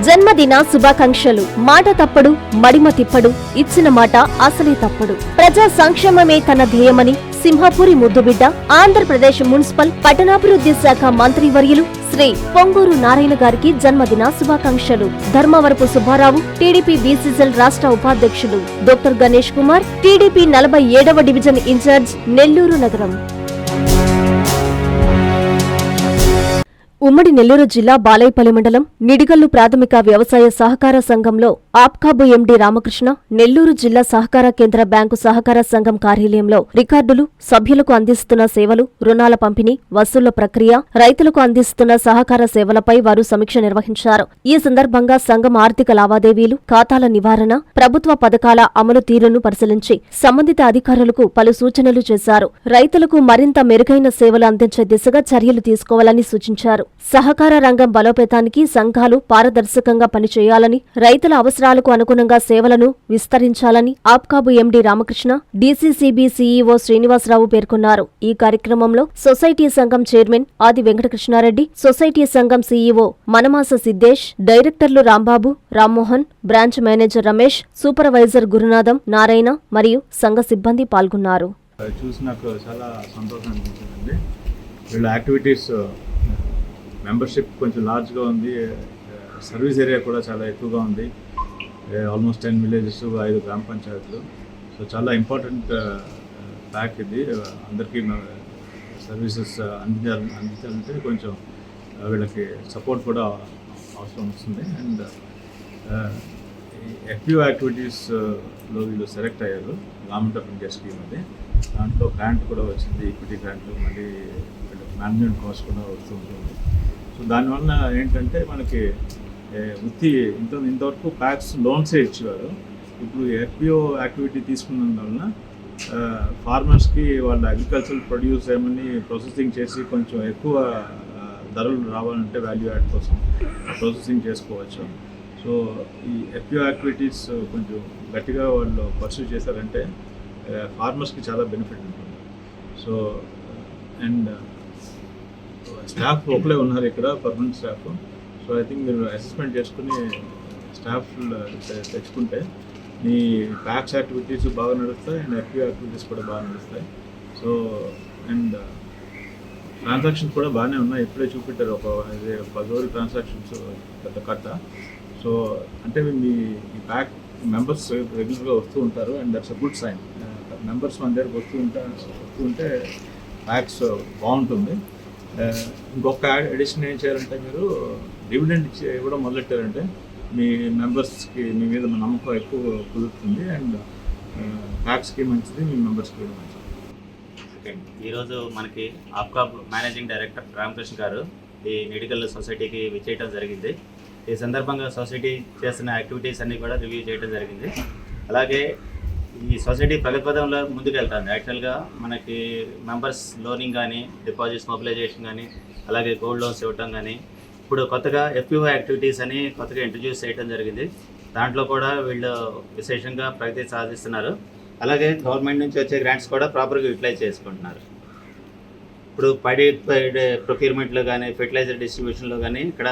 జన్మదిన శుభాకాంక్షలు. మాట తప్పడు, మడిమ తిప్పడు, ఇచ్చిన మాట అసలే తప్పడు. ప్రజా సంక్షేమమే తన ధ్యేయమని సింహాపురి ముద్దుబిడ్డ ఆంధ్రప్రదేశ్ మున్సిపల్ పట్టణాభివృద్ధి శాఖ మంత్రివర్యులు శ్రీ పొంగూరు నారాయణ గారికి జన్మదిన శుభాకాంక్షలు. ధర్మవరపు సుబ్బారావు, టీడీపీ బీసీసీఎల్ రాష్ట్ర ఉపాధ్యక్షులు డాక్టర్ గణేష్ కుమార్, టీడీపీ 47వ డివిజన్ ఇన్ఛార్జ్, నెల్లూరు నగరం. ఉమ్మడి నెల్లూరు జిల్లా బాలైపల్లి మండలం నిడిగల్లు ప్రాథమిక వ్యవసాయ సహకార సంఘంలో ఆప్కాబు ఎండీ రామకృష్ణ, నెల్లూరు జిల్లా సహకార కేంద్ర బ్యాంకు సహకార సంఘం కార్యాలయంలో రికార్డులు, సభ్యులకు అందిస్తున్న సేవలు, రుణాల పంపిణీ, వసూళ్ల ప్రక్రియ, రైతులకు అందిస్తున్న సహకార సేవలపై వారు సమీక్ష నిర్వహించారు. ఈ సందర్భంగా సంఘం ఆర్థిక లావాదేవీలు, ఖాతాల నివారణ, ప్రభుత్వ పథకాల అమలు తీరును పరిశీలించి సంబంధిత అధికారులకు పలు సూచనలు చేశారు. రైతులకు మరింత మెరుగైన సేవలు అందించే దిశగా చర్యలు తీసుకోవాలని సూచించారు. సహకార రంగం బలోపేతానికి సంఘాలు పారదర్శకంగా పనిచేయాలని, రైతుల అవసరాలకు అనుగుణంగా సేవలను విస్తరించాలని APCOB MD Ramakrishna, DCCB CEO Srinivasarao పేర్కొన్నారు. ఈ కార్యక్రమంలో సొసైటీ సంఘం చైర్మన్ ఆది వెంకటకృష్ణారెడ్డి, సొసైటీ సంఘం సీఈఓ మనమాస సిద్దేశ్, డైరెక్టర్లు Rambabu, Rammohan, branch manager Ramesh, supervisor Gurunatham, Narayana మరియు సంఘ సిబ్బంది పాల్గొన్నారు. మెంబర్షిప్ కొంచెం లార్జ్గా ఉంది, సర్వీస్ ఏరియా కూడా చాలా ఎక్కువగా ఉంది. ఆల్మోస్ట్ 10 విలేజెస్, 5 గ్రామ పంచాయతీలు. సో చాలా ఇంపార్టెంట్ ప్యాక్ ఇది. అందరికీ సర్వీసెస్ అందించాలంటే కొంచెం వీళ్ళకి సపోర్ట్ కూడా అవసరం వస్తుంది. అండ్ ఎఫ్పిఓ యాక్టివిటీస్లో వీళ్ళు సెలెక్ట్ అయ్యారు. గవర్నమెంట్ ఆఫ్ ఇండియా స్కీమ్ అది. దాంట్లో గ్రాంట్ కూడా వచ్చింది, ఈక్విటీ గ్రాంట్. మళ్ళీ మేనేజ్మెంట్ కాస్ట్ కూడా వస్తూ ఉంటుంది. సో దానివల్ల ఏంటంటే మనకి ఇంతవరకు ప్యాక్స్ లోన్సే ఇచ్చేవారు. ఇప్పుడు ఎఫ్పిఓ యాక్టివిటీ తీసుకున్నందువలన ఫార్మర్స్కి వాళ్ళ అగ్రికల్చరల్ ప్రొడ్యూస్ ఏమని ప్రాసెసింగ్ చేసి కొంచెం ఎక్కువ ధరలు రావాలంటే వాల్యూ యాడ్ కోసం ప్రాసెసింగ్ చేసుకోవచ్చు. సో ఈ ఎఫ్పిఓ యాక్టివిటీస్ కొంచెం గట్టిగా వాళ్ళు పర్సూ చేశారంటే ఫార్మర్స్కి చాలా బెనిఫిట్ ఉంటుంది. సో అండ్ స్టాఫ్ ఒకలే ఉన్నారు ఇక్కడ, permanent staff. So I think మీరు అసెస్మెంట్ చేసుకుని స్టాఫ్ తెచ్చుకుంటే మీ ప్యాక్స్ యాక్టివిటీస్ బాగా నడుస్తాయి అండ్ ఎఫ్పిఓ యాక్టివిటీస్ కూడా బాగా నడుస్తాయి. సో అండ్ ట్రాన్సాక్షన్స్ కూడా బాగానే ఉన్నాయి. ఇప్పుడే చూపెట్టారు ఒక 10 ట్రాన్సాక్షన్స్ పెద్ద కట్ట. సో అంటే మీ ప్యాక్ మెంబర్స్ రెగ్యులర్గా వస్తూ ఉంటారు and that's a good sign. Members మన దగ్గరకు వస్తూ ఉంటే ప్యాక్స్ బాగుంటుంది. ఇంకొక అడిషన్ ఏం చేయాలంటే మీరు డివిడెండ్ ఇవ్వడం మొదలెట్టారంటే మీ మెంబర్స్కి మీ మీద నమ్మకం ఎక్కువ కుదురుతుంది అండ్ ప్యాక్స్కి మంచిది, మీ మెంబర్స్కి కూడా మంచిది. ఈరోజు మనకి ఆప్కాబ్ మేనేజింగ్ డైరెక్టర్ రామకృష్ణ గారు ఈ నిడిగల్ సొసైటీకి విచ్చేయడం జరిగింది. ఈ సందర్భంగా సొసైటీ చేస్తున్న యాక్టివిటీస్ అన్నీ కూడా రివ్యూ చేయడం జరిగింది. అలాగే ఈ సొసైటీ ప్రగతిపథంలో ముందుకు వెళ్తుంది. యాక్చువల్గా మనకి మెంబర్స్ లోనింగ్ కానీ, డిపాజిట్స్ మొబిలైజేషన్ కానీ, అలాగే గోల్డ్ లోన్స్ ఇవ్వటం కానీ, ఇప్పుడు కొత్తగా ఎఫ్పిఓ యాక్టివిటీస్ అని కొత్తగా ఇంట్రడ్యూస్ చేయడం జరిగింది. దాంట్లో కూడా వీళ్ళు విశేషంగా ప్రగతి సాధిస్తున్నారు. అలాగే గవర్నమెంట్ నుంచి వచ్చే గ్రాంట్స్ కూడా ప్రాపర్గా యూటిలైజ్ చేసుకుంటున్నారు. ఇప్పుడు పైడ్ ప్రొక్యూర్మెంట్లో కానీ, ఫెర్టిలైజర్ డిస్ట్రిబ్యూషన్లో కానీ ఇక్కడ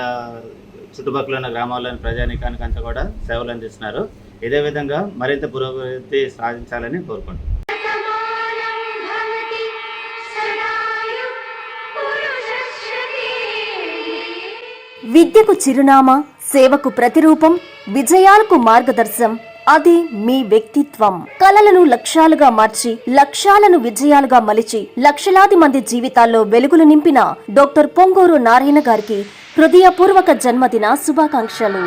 చుట్టుపక్కల ఉన్న గ్రామాల్లోని ప్రజానీకానికి అంతా కూడా సేవలు అందిస్తున్నారు. ఇదే విధంగా మరింత పురోగతి సాధించాలని కోరుకుంటున్నాను. విద్యకు చిరునామా, సేవకు ప్రతిరూపం, విజయాలకు మార్గదర్శనం, అది మీ వ్యక్తిత్వం. కలలను లక్ష్యాలుగా మార్చి, లక్ష్యాలను విజయాలుగా మలిచి, లక్షలాది మంది జీవితాల్లో వెలుగులు నింపిన డాక్టర్ పొంగూరు నారాయణ గారికి హృదయపూర్వక జన్మదిన శుభాకాంక్షలు.